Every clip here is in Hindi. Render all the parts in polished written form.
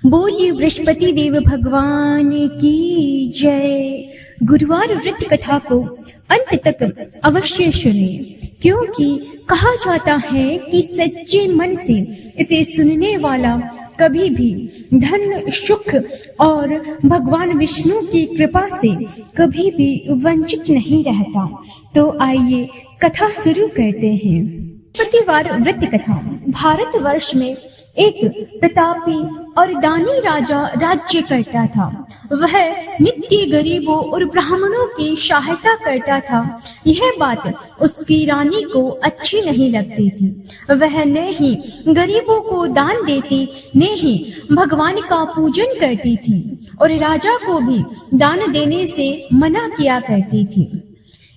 बोलिए बृहस्पति देव भगवान की जय। गुरुवार व्रत कथा को अंत तक अवश्य सुने, क्योंकि कहा जाता है कि सच्चे मन से इसे सुनने वाला कभी भी धन, सुख और भगवान विष्णु की कृपा से कभी भी वंचित नहीं रहता। तो आइए कथा शुरू करते हैं। प्रतिवार व्रत कथा। भारतवर्ष में एक प्रतापी और दानी राजा राज्य करता था। वह नित्य गरीबों और ब्राह्मणों की सहायता करता था। यह बात उसकी रानी को अच्छी नहीं लगती थी। वह न ही गरीबों को दान देती, न ही भगवान का पूजन करती थी और राजा को भी दान देने से मना किया करती थी।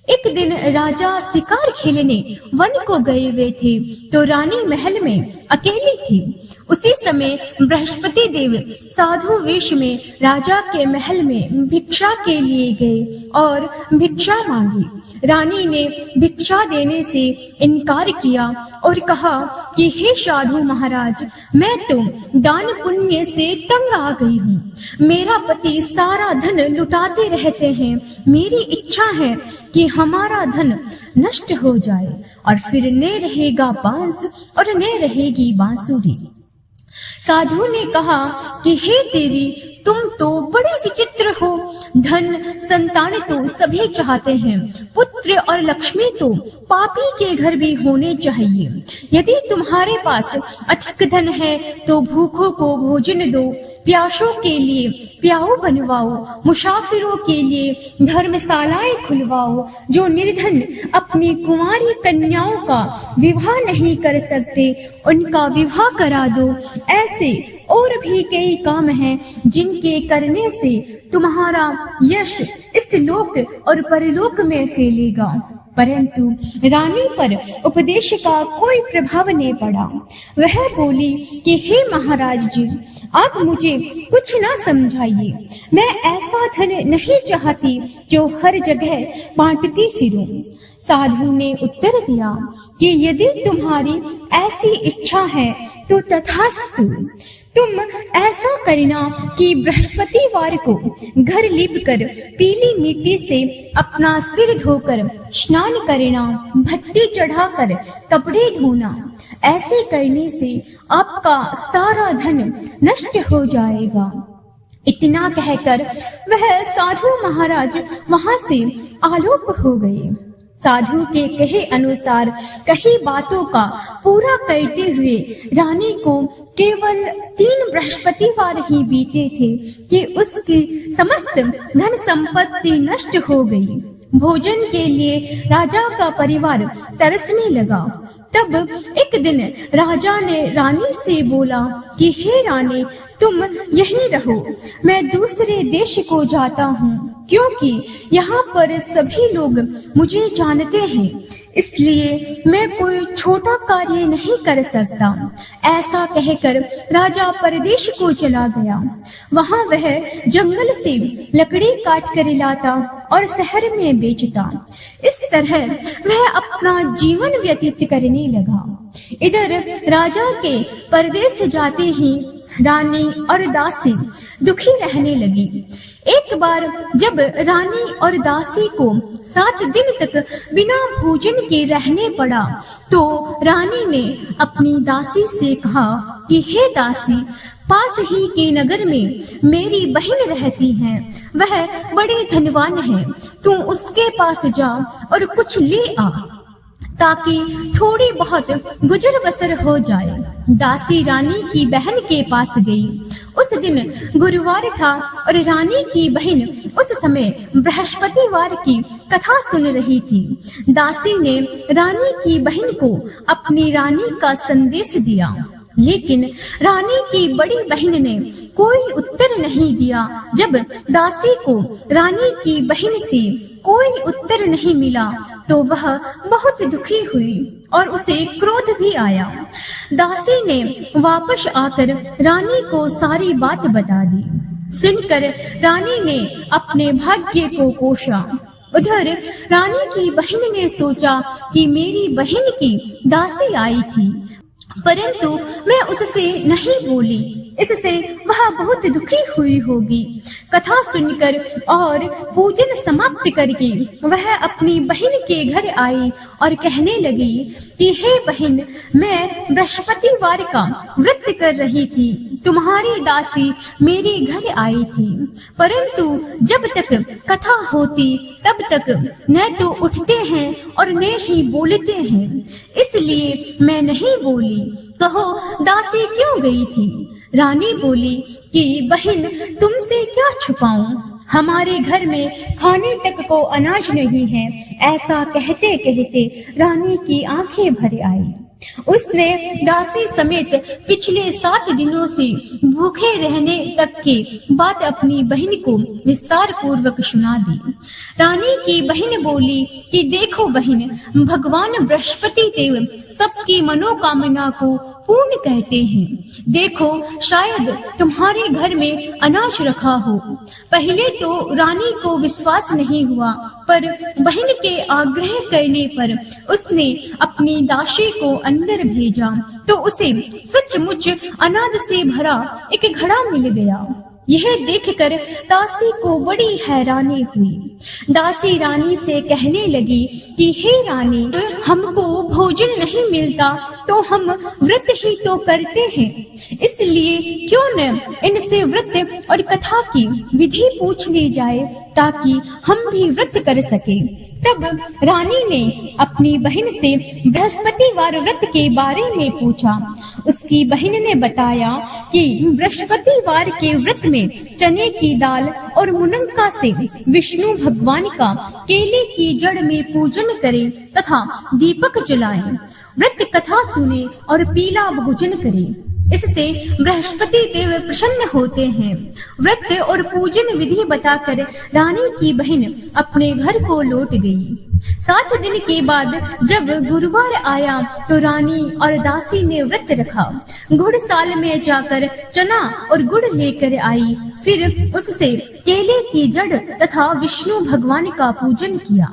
एक दिन राजा शिकार खेलने वन को गए हुए थे, तो रानी महल में अकेली थी। उसी समय बृहस्पति देव साधु वेश में राजा के महल में भिक्षा के लिए गए और भिक्षा मांगी। रानी ने भिक्षा देने से इनकार किया और कहा कि हे साधु महाराज, मैं तो दान पुण्य से तंग आ गई हूँ। मेरा पति सारा धन लुटाते रहते हैं। मेरी इच्छा है कि हमारा धन नष्ट हो जाए और फिर न रहेगा बांस और न रहेगी बांसुरी। साधु ने कहा कि हे देवी, तुम तो बड़े विचित्र हो। धन, संतान तो सभी चाहते हैं, पुत्र और लक्ष्मी तो पापी के घर भी होने चाहिए। यदि तुम्हारे पास अधिक धन है तो भूखों को भोजन दो, प्यासों के लिए प्याऊ बनवाओ, मुसाफिरों के लिए धर्मशालाएं खुलवाओ। जो निर्धन अपनी कुंवारी कन्याओं का विवाह नहीं कर सकते, उनका विवाह करा दो। ऐसे और भी कई काम हैं जिनके करने से तुम्हारा यश इस लोक और परलोक में फैलेगा। परंतु रानी पर उपदेश का कोई प्रभाव नहीं पड़ा। वह बोली कि हे महाराज जी, आप मुझे कुछ ना समझाइए। मैं ऐसा धन नहीं चाहती जो हर जगह बांटती फिरूं। साधु ने उत्तर दिया कि यदि तुम्हारी ऐसी इच्छा है तो तथास्तु। तुम ऐसा करना कि बृहस्पतिवार को घर लीपकर पीली मिट्टी से अपना सिर धोकर स्नान करना, भट्टी चढ़ाकर कपड़े धोना। ऐसे करने से आपका सारा धन नष्ट हो जाएगा। इतना कहकर वह साधु महाराज वहां से आलोप हो गए। साधु के कहे अनुसार कई बातों का पूरा करते हुए रानी को केवल 3 बृहस्पतिवार ही बीते थे कि उसकी समस्त धन संपत्ति नष्ट हो गई। भोजन के लिए राजा का परिवार तरसने लगा। तब एक दिन राजा ने रानी से बोला कि हे रानी, तुम यहीं रहो, मैं दूसरे देश को जाता हूँ, क्योंकि यहाँ पर सभी लोग मुझे जानते हैं, इसलिए मैं कोई छोटा कार्य नहीं कर सकता। ऐसा कहकर राजा परदेश को चला गया। वहाँ वह जंगल से लकड़ी काट कर लाता और शहर में बेचता। इस तरह वह अपना जीवन व्यतीत करने लगा। इधर राजा के परदेश जाते ही रानी और दासी दुखी रहने लगी। एक बार जब रानी और दासी को 7 दिन तक बिना भोजन के रहने पड़ा, तो रानी ने अपनी दासी से कहा कि हे दासी, पास ही के नगर में मेरी बहन रहती है, वह बड़े धनवान है। तुम उसके पास जा और कुछ ले आ, ताकि थोड़ी बहुत गुजर बसर हो जाए। दासी रानी की बहन के पास गई। उस दिन गुरुवार था और रानी की बहन उस समय बृहस्पतिवार की कथा सुन रही थी। दासी ने रानी की बहन को अपनी रानी का संदेश दिया, लेकिन रानी की बड़ी बहन ने कोई उत्तर नहीं दिया। जब दासी को रानी की बहन से कोई उत्तर नहीं मिला तो वह बहुत दुखी हुई और उसे क्रोध भी आया। दासी ने वापस आकर रानी को सारी बात बता दी। सुनकर रानी ने अपने भाग्य को कोसा। उधर रानी की बहन ने सोचा कि मेरी बहन की दासी आई थी, परंतु मैं उससे नहीं बोली। इससे वह बहुत दुखी हुई होगी। कथा सुनकर और पूजन समाप्त करके वह अपनी बहन के घर आई और कहने लगी कि हे बहन, मैं बृहस्पतिवार का व्रत कर रही थी। तुम्हारी दासी मेरे घर आई थी, परंतु जब तक कथा होती तब तक न तो उठते हैं और न ही बोलते हैं, इसलिए मैं नहीं बोली। कहो दासी क्यों गई थी? रानी बोली कि बहन, तुमसे क्या छुपाऊं, हमारे घर में खाने तक को अनाज नहीं है। ऐसा कहते कहते रानी की आंखें भर आई। उसने दासी समेत पिछले 7 दिनों से भूखे रहने तक की बात अपनी बहन को विस्तार पूर्वक सुना दी। रानी की बहन बोली कि देखो बहन, भगवान बृहस्पति देव सबकी मनोकामना को पूर्ण कहते हैं। देखो, शायद तुम्हारे घर में अनाज रखा हो। पहले तो रानी को विश्वास नहीं हुआ, पर बहन के आग्रह करने पर उसने अपनी दासी को अंदर भेजा तो उसे सचमुच अनाज से भरा एक घड़ा मिल गया। यह देखकर दासी को बड़ी हैरानी हुई। दासी रानी से कहने लगी कि हे रानी, हमको भोजन नहीं मिलता तो हम व्रत ही तो करते हैं, इसलिए क्यों न इनसे व्रत और कथा की विधि पूछ ली जाए ताकि हम भी व्रत कर सके। तब रानी ने अपनी बहन से बृहस्पतिवार व्रत के बारे में पूछा। उसकी बहन ने बताया कि बृहस्पतिवार के व्रत में चने की दाल और मुनक्का से विष्णु भगवान का केले की जड़ में पूजन करें तथा दीपक जलाएं, व्रत कथा सुने और पीला भोजन करें। इससे बृहस्पति देव प्रसन्न होते हैं। व्रत और पूजन विधि बताकर रानी की बहन अपने घर को लौट गई। 7 दिन के बाद जब गुरुवार आया तो रानी और दासी ने व्रत रखा। घुड़साल में जाकर चना और गुड़ लेकर आई, फिर उससे केले की जड़ तथा विष्णु भगवान का पूजन किया।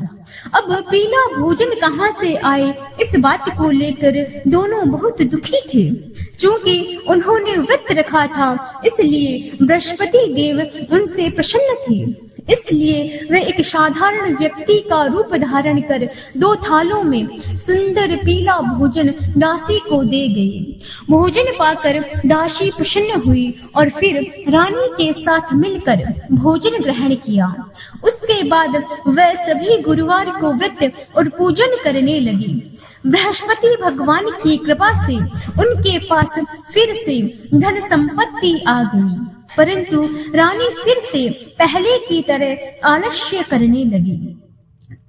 अब पीला भोजन कहाँ से आए, इस बात को लेकर दोनों बहुत दुखी थे। चूंकि उन्होंने व्रत रखा था, इसलिए बृहस्पति देव उनसे प्रसन्न थे। इसलिए वे एक साधारण व्यक्ति का रूप धारण कर 2 थालों में सुंदर पीला भोजन दासी को दे गए। भोजन पाकर दासी प्रसन्न हुई और फिर रानी के साथ मिलकर भोजन ग्रहण किया। उसके बाद वह सभी गुरुवार को व्रत और पूजन करने लगी। बृहस्पति भगवान की कृपा से उनके पास फिर से धन संपत्ति आ गई, परंतु रानी फिर से पहले की तरह आलस्य करने लगी।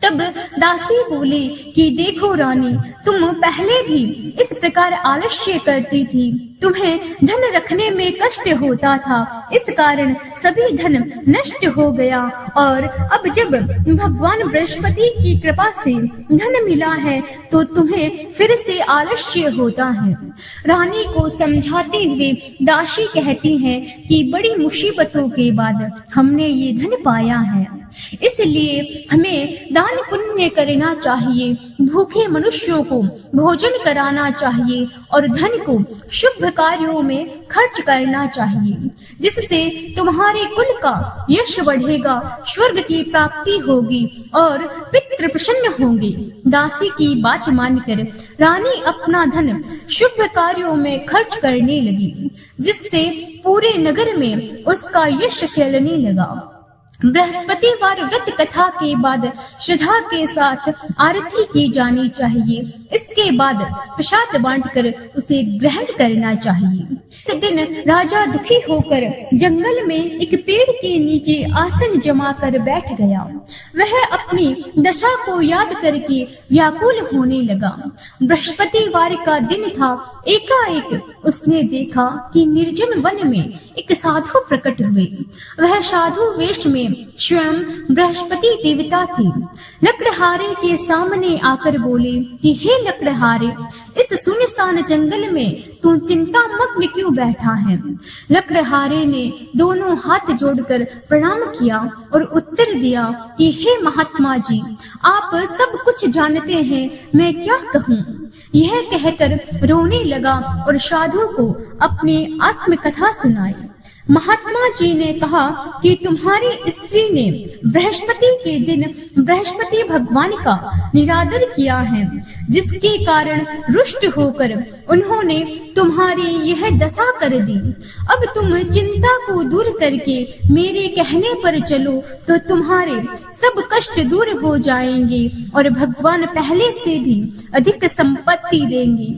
तब दासी बोली कि देखो रानी, तुम पहले भी इस प्रकार आलस्य करती थी। तुम्हें धन रखने में कष्ट होता था, इस कारण सभी धन नष्ट हो गया, और अब जब भगवान बृहस्पति की कृपा से धन मिला है तो तुम्हें फिर से आलस्य होता है। रानी को समझाते हुए दासी कहती है कि बड़ी मुसीबतों के बाद हमने ये धन पाया है, इसलिए हमें दान पुण्य करना चाहिए, भूखे मनुष्यों को भोजन कराना चाहिए और धन को शुभ कार्यों में खर्च करना चाहिए, जिससे तुम्हारे कुल का यश बढ़ेगा, स्वर्ग की प्राप्ति होगी और पितृ प्रसन्न होंगे। दासी की बात मानकर रानी अपना धन शुभ कार्यों में खर्च करने लगी, जिससे पूरे नगर में उसका यश फैलने लगा। बृहस्पतिवार व्रत कथा के बाद श्रद्धा के साथ आरती की जानी चाहिए। इसके बाद प्रसाद बांटकर उसे ग्रहण करना चाहिए। एक दिन राजा दुखी होकर जंगल में एक पेड़ के नीचे आसन जमा कर बैठ गया। वह अपनी दशा को याद करके व्याकुल होने लगा। बृहस्पतिवार का दिन था। एकाएक उसने देखा कि निर्जन वन में एक साधु प्रकट हुए। वह साधु वेश में स्वयं बृहस्पति देवता थे। लकड़हारे के सामने आकर बोले कि हे लकड़हारे, इस सुनसान जंगल में तू चिंता मग्न क्यों बैठा है? लकड़हारे ने दोनों हाथ जोड़कर प्रणाम किया और उत्तर दिया कि हे महात्मा जी, आप सब कुछ जानते हैं, मैं क्या कहूँ? यह कहकर रोने लगा और साधु को अपनी आत्मकथा सुनाई। महात्मा जी ने कहा कि तुम्हारी स्त्री ने बृहस्पति के दिन बृहस्पति भगवान का निरादर किया है, जिसके कारण रुष्ट होकर उन्होंने तुम्हारी यह दशा कर दी। अब तुम चिंता को दूर करके मेरे कहने पर चलो तो तुम्हारे सब कष्ट दूर हो जाएंगे और भगवान पहले से भी अधिक संपत्ति देंगे।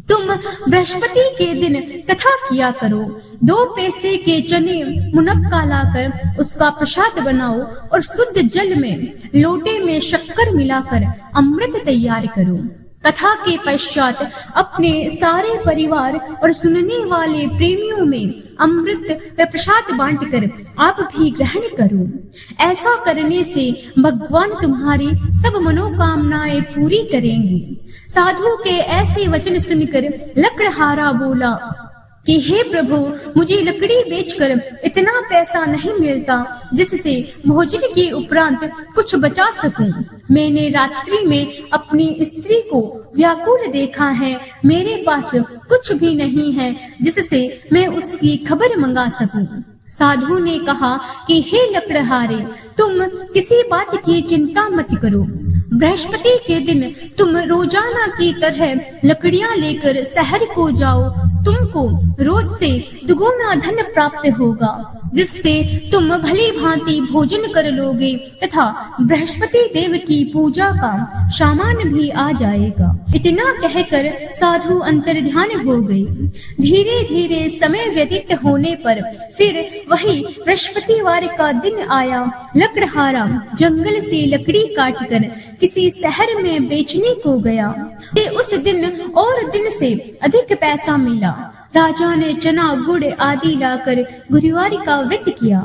तुम बृहस्पति के दिन कथा किया करो, 2 पैसे के चने मुनक्का लाकर उसका प्रसाद बनाओ और शुद्ध जल में लोटे में शक्कर मिलाकर अमृत तैयार करो। कथा के पश्चात अपने सारे परिवार और सुनने वाले प्रेमियों में अमृत व प्रसाद बांटकर आप भी ग्रहण करो। ऐसा करने से भगवान तुम्हारी सब मनोकामनाएं पूरी करेंगे। साधु के ऐसे वचन सुनकर लकड़हारा बोला कि हे प्रभु, मुझे लकड़ी बेचकर इतना पैसा नहीं मिलता जिससे भोजन के उपरांत कुछ बचा सकूं। मैंने रात्रि में अपनी स्त्री को व्याकुल देखा है, मेरे पास कुछ भी नहीं है जिससे मैं उसकी खबर मंगा सकूं। साधु ने कहा कि हे लकड़हारे, तुम किसी बात की चिंता मत करो। बृहस्पति के दिन तुम रोजाना की तरह लकड़ियां लेकर शहर को जाओ। तुमको रोज से दुगुना धन प्राप्त होगा, जिससे तुम भली भांति भोजन कर लोगे तथा बृहस्पति देव की पूजा का सामान भी आ जाएगा। इतना कहकर साधु अंतर्ध्यान हो गए। धीरे धीरे समय व्यतीत होने पर फिर वही बृहस्पतिवार का दिन आया। लकड़हारा जंगल से लकड़ी काटकर किसी शहर में बेचने को गया। उस दिन और दिन से अधिक पैसा मिला। राजा ने चना गुड़ आदि लाकर गुरुवार का व्रत किया।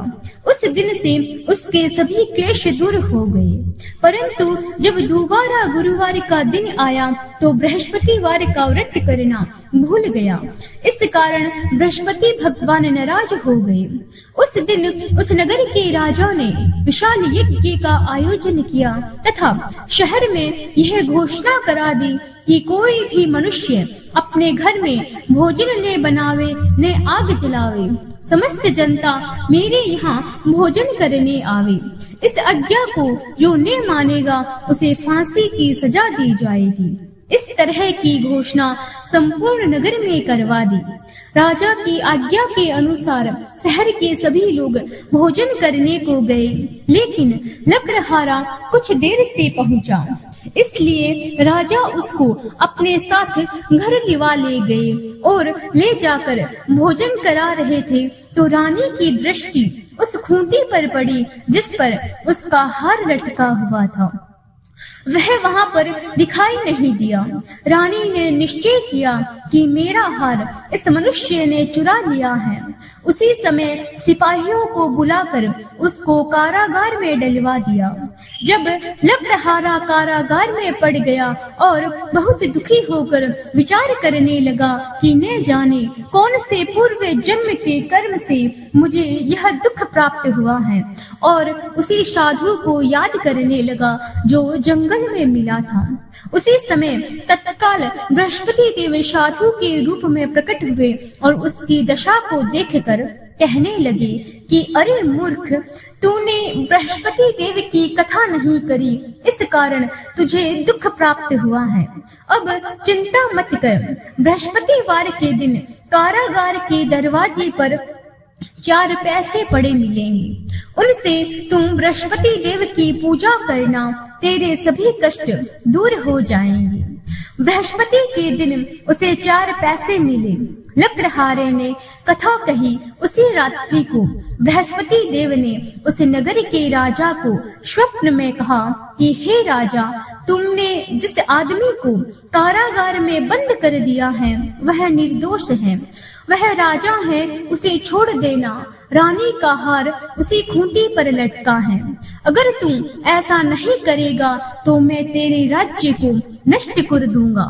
उस दिन से उसके सभी क्लेश दूर हो गए। परंतु जब दोबारा गुरुवार का दिन आया तो बृहस्पतिवार का व्रत करना भूल गया। इस कारण बृहस्पति भगवान नाराज हो गए। उस दिन उस नगर के राजा ने विशाल यज्ञ का आयोजन किया तथा शहर में यह घोषणा करा दी कि कोई भी मनुष्य अपने घर में भोजन न बनावे न आग जलावे। समस्त जनता मेरे यहाँ भोजन करने आवे। इस आज्ञा को जो न मानेगा उसे फांसी की सजा दी जाएगी। इस तरह की घोषणा संपूर्ण नगर में करवा दी। राजा की आज्ञा के अनुसार शहर के सभी लोग भोजन करने को गए, लेकिन लकड़हारा कुछ देर से पहुंचा, इसलिए राजा उसको अपने साथ घर लिवा ले गए और ले जाकर भोजन करा रहे थे तो रानी की दृष्टि उस खूंटी पर पड़ी जिस पर उसका हार लटका हुआ था। वह वहां पर दिखाई नहीं दिया। रानी ने निश्चय किया कि मेरा हार इस मनुष्य ने चुरा लिया है। उसी समय सिपाहियों को बुलाकर उसको कारागार में डलवा दिया। जब लकड़हारा कारागार में पड़ गया और बहुत दुखी होकर विचार करने लगा कि न जाने कौन से पूर्व जन्म के कर्म से मुझे यह दुख प्राप्त हुआ है, और उसी साधु को याद करने लगा जो जंगल में मिला था। उसी समय तत्काल बृहस्पति देव साधु के रूप में प्रकट हुए और उसकी दशा को देखकर कहने लगे कि अरे मूर्ख, तूने बृहस्पति देव की कथा नहीं करी, इस कारण तुझे दुख प्राप्त हुआ है। अब चिंता मत कर। बृहस्पतिवार के दिन कारागार के दरवाजे पर 4 पैसे पड़े मिलेंगे। उनसे तुम बृहस्पति देव की पूजा करना, तेरे सभी कष्ट दूर हो जाएंगे। बृहस्पति के दिन उसे 4 पैसे मिले। लकड़हारे ने कथा कही। उसी रात्रि को बृहस्पति देव ने उस नगर के राजा को स्वप्न में कहा कि हे राजा, तुमने जिस आदमी को कारागार में बंद कर दिया है वह निर्दोष है वह राजा है, उसे छोड़ देना। रानी का हार उसी खूंटी पर लटका है। अगर तू ऐसा नहीं करेगा तो मैं तेरे राज्य को नष्ट कर दूंगा।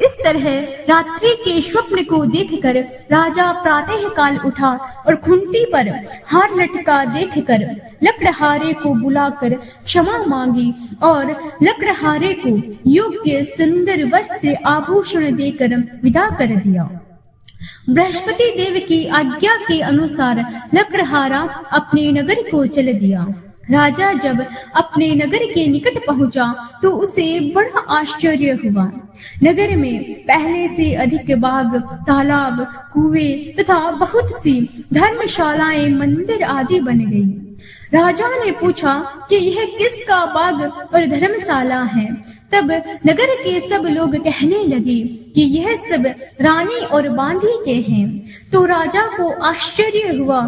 इस तरह रात्रि के स्वप्न को देखकर राजा प्रातः काल उठा और खूंटी पर हार लटका देखकर लकड़हारे को बुलाकर क्षमा मांगी और लकड़हारे को योग्य सुंदर वस्त्र आभूषण देकर विदा कर दिया। बृहस्पति देव की आज्ञा के अनुसार लकड़हारा अपने नगर को चल दिया। राजा जब अपने नगर के निकट पहुंचा तो उसे बड़ा आश्चर्य हुआ। नगर में पहले से अधिक बाग, तालाब, कुएं तथा बहुत सी धर्मशालाएं, मंदिर आदि बन गई। राजा ने पूछा कि यह किसका बाग और धर्मशाला है। तब नगर के सब लोग कहने लगे कि यह सब रानी और बांधी के हैं। तो राजा को आश्चर्य हुआ,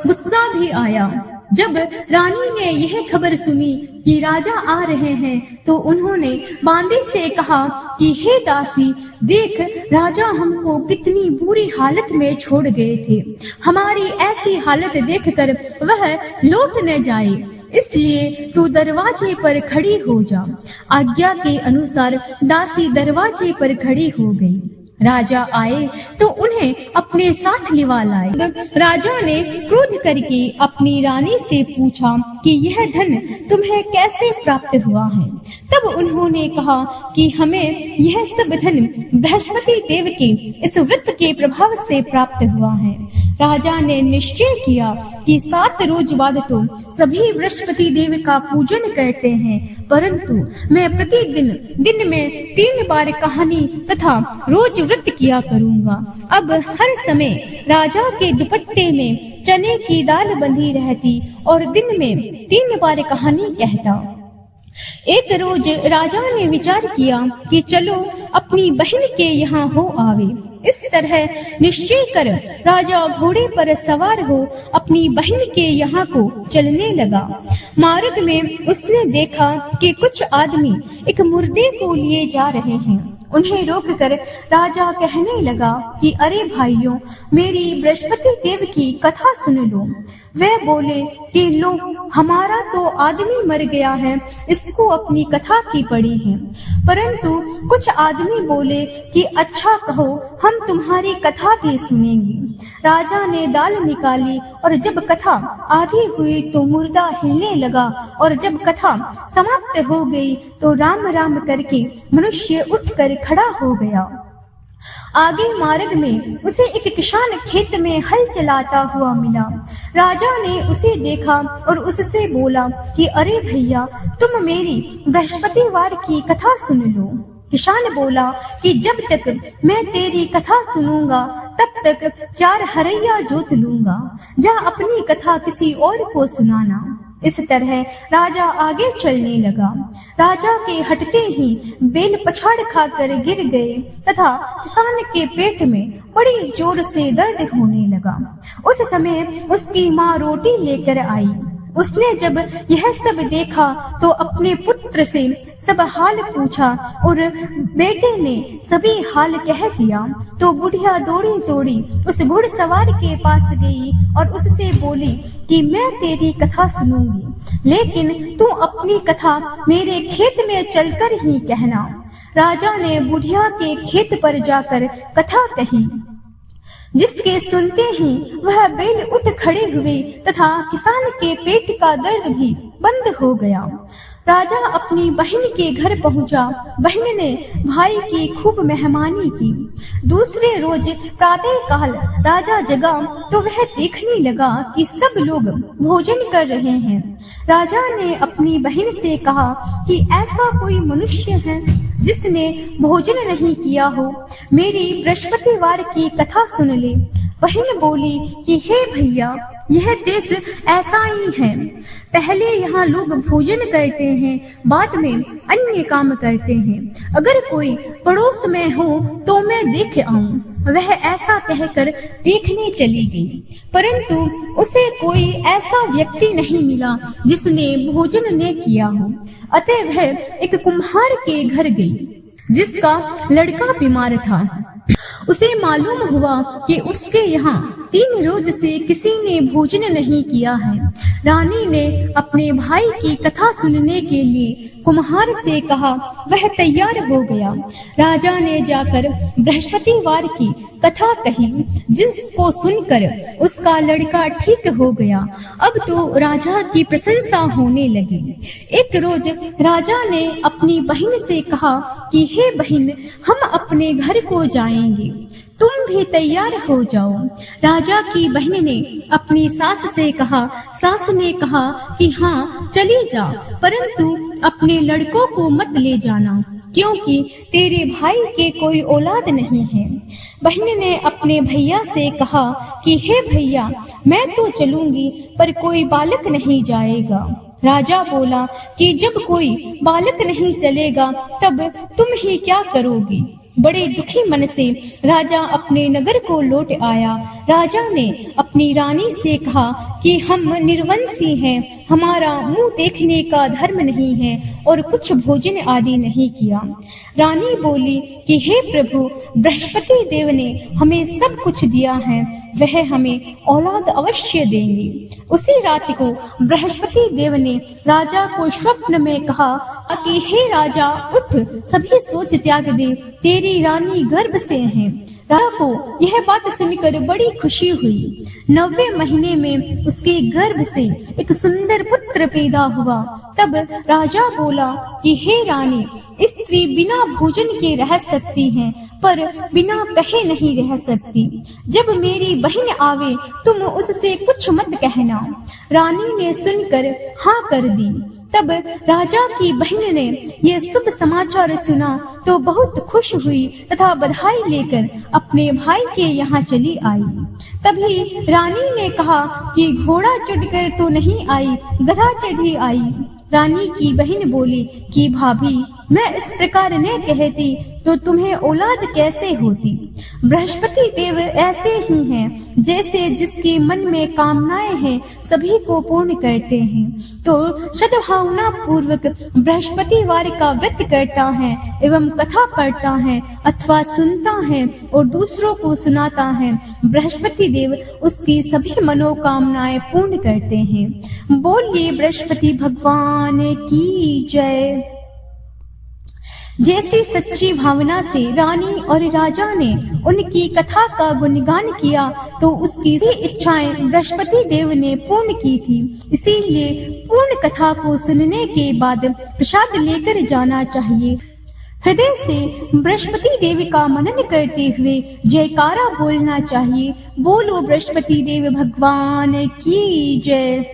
गुस्सा भी आया। जब रानी ने यह खबर सुनी कि राजा आ रहे हैं तो उन्होंने बांदी से कहा कि हे दासी, देख राजा हमको कितनी बुरी हालत में छोड़ गए थे। हमारी ऐसी हालत देखकर वह लौट न जाए, इसलिए तू दरवाजे पर खड़ी हो जा। आज्ञा के अनुसार दासी दरवाजे पर खड़ी हो गई। राजा आए तो उन्हें अपने साथ लिवा लाए। राजा ने क्रोध करके अपनी रानी से पूछा कि यह धन तुम्हें कैसे प्राप्त हुआ है। तब उन्होंने कहा कि हमें यह सब धन बृहस्पति देव के इस व्रत के प्रभाव से प्राप्त हुआ है। राजा ने निश्चय किया कि 7 रोज बाद तो सभी बृहस्पति देव का पूजन करते हैं, परंतु मैं प्रतिदिन दिन में 3 बार कहानी तथा रोज व्रत किया करूंगा। अब हर समय राजा के दुपट्टे में चने की दाल बंधी रहती और दिन में 3 बार कहानी कहता। एक रोज राजा ने विचार किया कि चलो अपनी बहन के यहाँ हो आवे। इस तरह निश्चय कर राजा घोड़े पर सवार हो अपनी बहन के यहाँ को चलने लगा। मार्ग में उसने देखा कि कुछ आदमी एक मुर्दे को लिए जा रहे हैं। उन्हें रोककर राजा कहने लगा कि अरे भाइयों, मेरी बृहस्पति देव की कथा सुन लो। वे बोले कि लो, हमारा तो आदमी मर गया है, इसको अपनी कथा की पड़ी है। परंतु कुछ आदमी बोले कि अच्छा कहो, हम तुम्हारी कथा भी सुनेंगे। राजा ने दाल निकाली और जब कथा आधी हुई तो मुर्दा हिलने लगा और जब कथा समाप्त हो गई तो राम राम करके मनुष्य उठकर खड़ा हो गया। आगे मार्ग में उसे एक किसान खेत में हल चलाता हुआ मिला। राजा ने उसे देखा और उससे बोला कि अरे भैया, तुम मेरी बृहस्पतिवार की कथा सुन लो। किसान बोला कि जब तक मैं तेरी कथा सुनूंगा तब तक 4 हरैया जोत लूंगा। जा अपनी कथा किसी और को सुनाना। इस तरह राजा आगे चलने लगा। राजा के हटते ही बेल पछाड़ खाकर गिर गए तथा किसान के पेट में बड़ी जोर से दर्द होने लगा। उस समय उसकी माँ रोटी लेकर आई। उसने जब यह सब देखा तो अपने पुत्र से सब हाल पूछा और बेटे ने सभी हाल कह दिया। तो बुढ़िया दौड़ी दौड़ी उस घुड़सवार के पास गई और उससे बोली कि मैं तेरी कथा सुनूंगी, लेकिन तू अपनी कथा मेरे खेत में चलकर ही कहना। राजा ने बुढ़िया के खेत पर जाकर कथा कही, जिसके सुनते ही वह बैल उठ खड़े हुए तथा किसान के पेट का दर्द भी बंद हो गया। राजा अपनी बहन के घर पहुंचा। बहन ने भाई की खूब मेहमानी की। दूसरे रोज प्रातः काल राजा जगा तो वह देखने लगा कि सब लोग भोजन कर रहे हैं। राजा ने अपनी बहन से कहा कि ऐसा कोई मनुष्य है जिसने भोजन नहीं किया हो, मेरी बृहस्पतिवार की कथा सुन ले। बहन बोली कि हे भैया, यह देश ऐसा ही है। पहले यहाँ लोग भोजन करते हैं, बाद में अन्य काम करते हैं। अगर कोई पड़ोस में हो तो मैं देख आऊं। वह ऐसा कहकर देखने चली गई, परंतु उसे कोई ऐसा व्यक्ति नहीं मिला जिसने भोजन न किया हो। अतः वह एक कुम्हार के घर गई, जिसका लड़का बीमार था। उसे मालूम हुआ कि उसके यहाँ 3 रोज से किसी ने भोजन नहीं किया है। रानी ने अपने भाई की कथा सुनने के लिए कुम्हार से कहा, वह तैयार हो गया। राजा ने जाकर बृहस्पतिवार की कथा कही, जिसको सुनकर उसका लड़का ठीक हो गया। अब तो राजा की प्रशंसा होने लगी। एक रोज राजा ने अपनी बहन से कहा कि हे बहन, हम अपने घर को जाएंगे, तुम भी तैयार हो जाओ। राजा की बहन ने अपनी सास से कहा। सास ने कहा कि हाँ चली जा, परंतु अपने लड़कों को मत ले जाना, क्योंकि तेरे भाई के कोई औलाद नहीं है। बहन ने अपने भैया से कहा कि हे भैया, मैं तो चलूंगी पर कोई बालक नहीं जाएगा। राजा बोला कि जब कोई बालक नहीं चलेगा तब तुम ही क्या करोगी। बड़े दुखी मन से राजा अपने नगर को लौट आया। राजा ने अपनी रानी से कहा कि हम निर्वंशी हैं, हमारा मुंह देखने का धर्म नहीं है और कुछ भोजन आदि नहीं किया। रानी बोली कि हे प्रभु, बृहस्पति देव ने हमें सब कुछ दिया है, वह हमें औलाद अवश्य देंगे। उसी रात को बृहस्पति देव ने राजा को स्वप्न में कहा कि हे राजा, उठ, सभी सोच त्याग दे, तेरी रानी गर्भ से है। राजा को यह बात सुनकर बड़ी खुशी हुई। 9वें महीने में उसके गर्भ से एक सुंदर पुत्र पैदा हुआ। तब राजा बोला कि हे रानी, स्त्री बिना भोजन के रह सकती है, पर बिना कहे नहीं रह सकती। जब मेरी बहन आवे तुम उससे कुछ मत कहना। रानी ने सुनकर हाँ कर दी। तब राजा की बहन ने यह शुभ समाचार सुना तो बहुत खुश हुई तथा बधाई लेकर अपने भाई के यहाँ चली आई। तभी रानी ने कहा कि घोड़ा चढ़कर तो नहीं आई, गधा चढ़ी आई। रानी की बहन बोली कि भाभी, मैं इस प्रकार न कहती तो तुम्हें औलाद कैसे होती। बृहस्पति देव ऐसे ही हैं, जैसे जिसके मन में कामनाएं हैं सभी को पूर्ण करते हैं। तो सद्भावना पूर्वक बृहस्पतिवार का व्रत करता है एवं कथा पढ़ता है अथवा सुनता है और दूसरों को सुनाता है, बृहस्पति देव उसकी सभी मनोकामनाएं पूर्ण करते हैं। बोलिए बृहस्पति भगवान की जय। जैसी सच्ची भावना से रानी और राजा ने उनकी कथा का गुणगान किया तो उसकी सभी इच्छाएं बृहस्पति देव ने पूर्ण की थी। इसीलिए पूर्ण कथा को सुनने के बाद प्रसाद लेकर जाना चाहिए। हृदय से बृहस्पति देव का मनन करते हुए जयकारा बोलना चाहिए। बोलो बृहस्पति देव भगवान की जय।